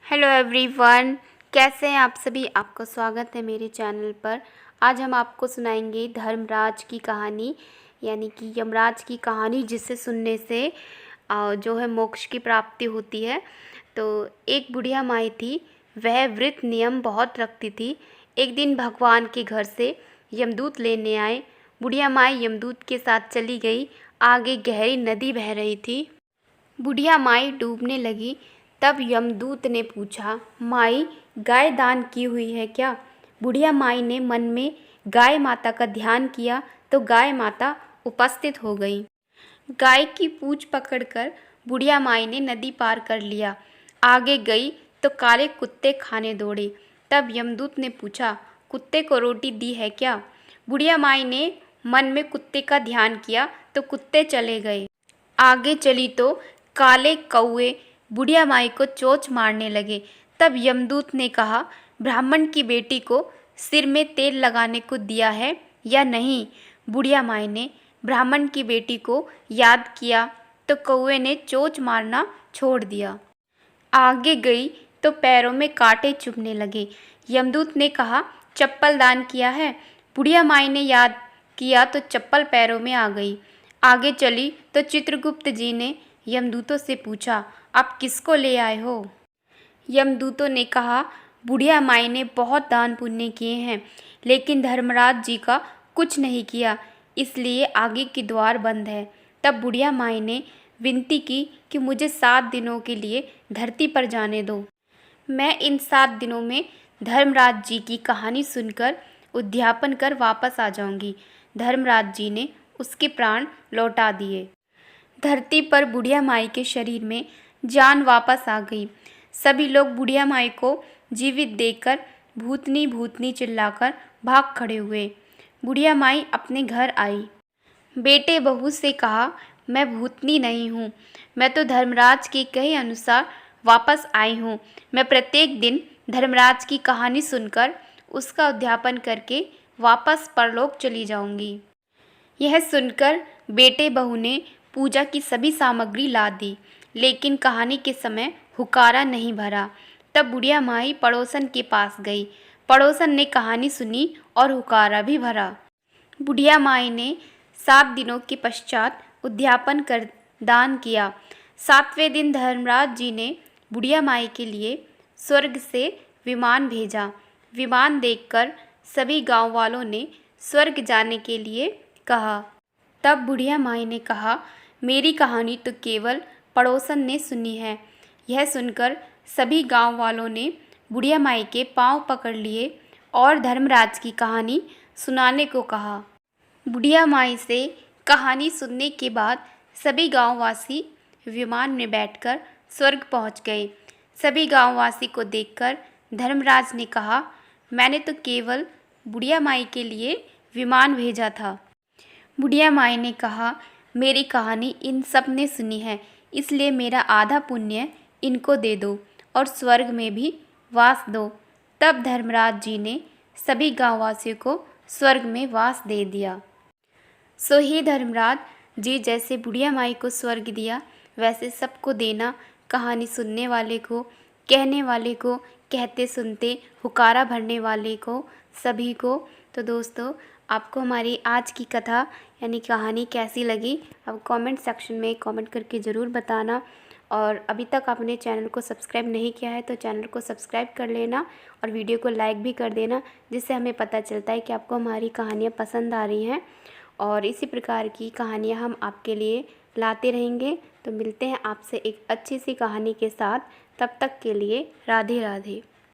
Hello everyone, कैसे हैं आप सभी। आपका स्वागत है मेरे चैनल पर। आज हम आपको सुनाएंगे धर्मराज की कहानी, यानी कि यमराज की कहानी, जिसे सुनने से जो है मोक्ष की प्राप्ति होती है। तो एक बुढ़िया माई थी, वह व्रत नियम बहुत रखती थी। एक दिन भगवान के घर से यमदूत लेने आए। बुढ़िया माई यमदूत के साथ चली गई। आगे गहरी नदी बह रही थी। बुढ़िया माई डूबने लगी। तब यमदूत ने पूछा, माई, गाय दान की हुई है क्या? बुढ़िया माई ने मन में गाय माता का ध्यान किया तो गाय माता उपस्थित हो गई। गाय की पूंछ पकड़कर बुढ़िया माई ने नदी पार कर लिया। आगे गई तो काले कुत्ते खाने दौड़े। तब यमदूत ने पूछा, कुत्ते को रोटी दी है क्या? बुढ़िया माई ने मन में कुत्ते का ध्यान किया तो कुत्ते चले गए। आगे चली तो काले कौवे बुढ़िया माई को चोंच मारने लगे। तब यमदूत ने कहा, ब्राह्मण की बेटी को सिर में तेल लगाने को दिया है या नहीं? बुढ़िया माई ने ब्राह्मण की बेटी को याद किया तो कौवे ने चोंच मारना छोड़ दिया। आगे गई तो पैरों में कांटे चुभने लगे। यमदूत ने कहा, चप्पल दान किया है? बुढ़िया माई ने याद किया तो चप्पल पैरों में आ गई। आगे चली तो चित्रगुप्त जी ने यमदूतों से पूछा, आप किसको ले आए हो? यमदूतों ने कहा, बुढ़िया माई ने बहुत दान पुण्य किए हैं, लेकिन धर्मराज जी का कुछ नहीं किया, इसलिए आगे की द्वार बंद है। तब बुढ़िया माई ने विनती की कि मुझे 7 दिनों के लिए धरती पर जाने दो। मैं इन 7 दिनों में धर्मराज जी की कहानी सुनकर उद्यापन कर वापस आ जाऊंगी। धर्मराज जी ने उसके प्राण लौटा दिए। धरती पर बुढ़िया माई के शरीर में जान वापस आ गई। सभी लोग बुढ़िया माई को जीवित देखकर भूतनी भूतनी चिल्लाकर भाग खड़े हुए। बुढ़िया माई अपने घर आई। बेटे बहू से कहा, मैं भूतनी नहीं हूँ, मैं तो धर्मराज के कहे अनुसार वापस आई हूँ। मैं प्रत्येक दिन धर्मराज की कहानी सुनकर उसका उद्यापन करके वापस परलोक चली जाऊंगी। यह सुनकर बेटे बहू ने पूजा की सभी सामग्री ला दी, लेकिन कहानी के समय हुकारा नहीं भरा। तब बुढ़िया माई पड़ोसन के पास गई। पड़ोसन ने कहानी सुनी और हुकारा भी भरा। बुढ़िया माई ने 7 दिनों के पश्चात उद्यापन कर दान किया। 7वें दिन धर्मराज जी ने बुढ़िया माई के लिए स्वर्ग से विमान भेजा। विमान देखकर सभी गांव वालों ने स्वर्ग जाने के लिए कहा। तब बुढ़िया माई ने कहा, मेरी कहानी तो केवल पड़ोसन ने सुनी है। यह सुनकर सभी गांव वालों ने बुढ़िया माई के पांव पकड़ लिए और धर्मराज की कहानी सुनाने को कहा। बुढ़िया माई से कहानी सुनने के बाद सभी गांववासी विमान में बैठकर स्वर्ग पहुंच गए। सभी गांववासी को देखकर धर्मराज ने कहा, मैंने तो केवल बुढ़िया माई के लिए विमान भेजा था। बुढ़िया माई ने कहा, मेरी कहानी इन सब ने सुनी है, इसलिए मेरा आधा पुण्य इनको दे दो और स्वर्ग में भी वास दो। तब धर्मराज जी ने सभी गांववासियों को स्वर्ग में वास दे दिया। सो हे धर्मराज जी, जैसे बुढ़िया माई को स्वर्ग दिया, वैसे सबको देना। कहानी सुनने वाले को, कहने वाले को, कहते सुनते हुकारा भरने वाले को, सभी को। तो दोस्तों, आपको हमारी आज की कथा यानी कहानी कैसी लगी, अब कमेंट सेक्शन में कमेंट करके ज़रूर बताना। और अभी तक आपने चैनल को सब्सक्राइब नहीं किया है तो चैनल को सब्सक्राइब कर लेना और वीडियो को लाइक भी कर देना, जिससे हमें पता चलता है कि आपको हमारी कहानियाँ पसंद आ रही हैं। और इसी प्रकार की कहानियाँ हम आपके लिए लाते रहेंगे। तो मिलते हैं आपसे एक अच्छी सी कहानी के साथ। तब तक के लिए राधे राधे।